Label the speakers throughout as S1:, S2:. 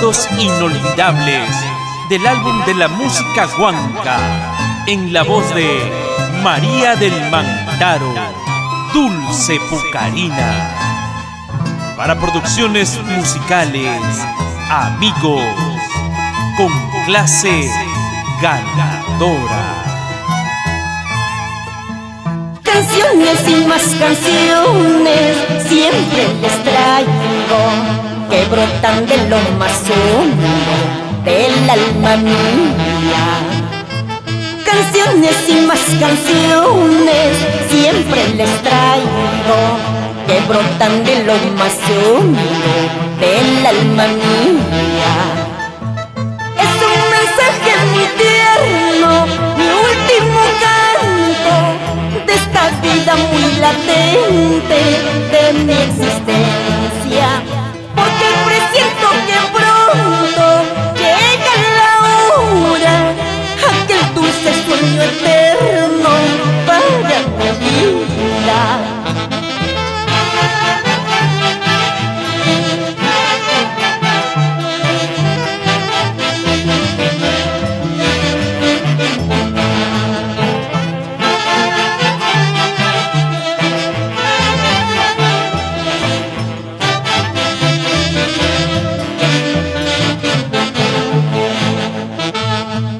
S1: recuerdos inolvidables del álbum de la música huanca, en la voz de María del Mantaro, Dulce Pucarina. Para producciones musicales, Amigos, con clase ganadora.
S2: Canciones y más canciones siempre les traigo, que brotan de lo más hondo del alma mía. Canciones y más canciones siempre les traigo, que brotan de lo más hondo del alma mía. Es un mensaje muy tierno, mi último canto de esta vida muy latente de mi existencia, porque presiento que pronto llega la hora, aquel dulce sueño eterno para mi vida.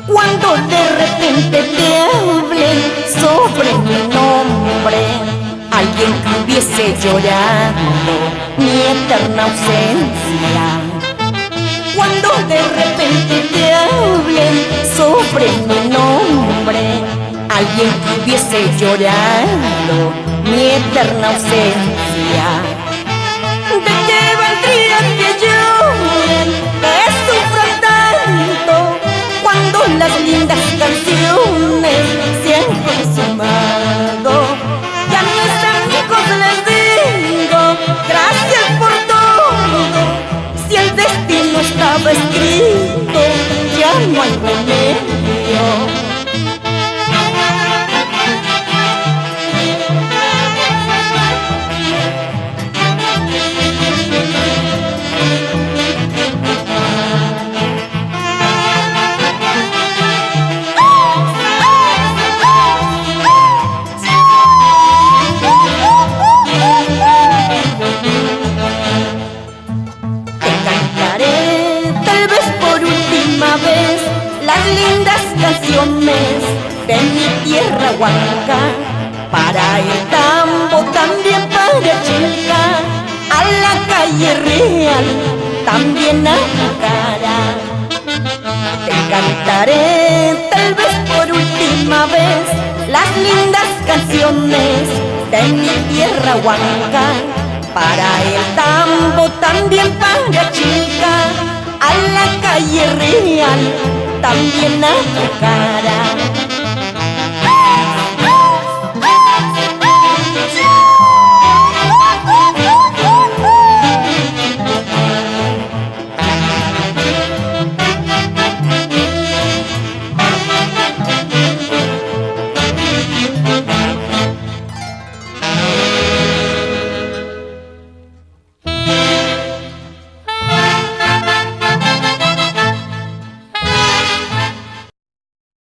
S2: Cuando de repente te hablen sobre mi nombre, alguien que hubiese llorando mi eterna ausencia. Cuando de repente te hablen sobre mi nombre, alguien que hubiese llorando mi eterna ausencia. ¿De qué valdría que lloren, que sufran tanto, cuando las lindas canciones se han consumado? Y a mis amigos les digo, gracias por todo, si el destino estaba escrito, ya no hay remedio. Las lindas canciones de mi tierra huanca, para el tambo, también para Chilca, a la calle real, también a Pucara. Te cantaré tal vez por última vez las lindas canciones de mi tierra huanca, para el tambo, también para Chilca, a la calle real, también a Pucara.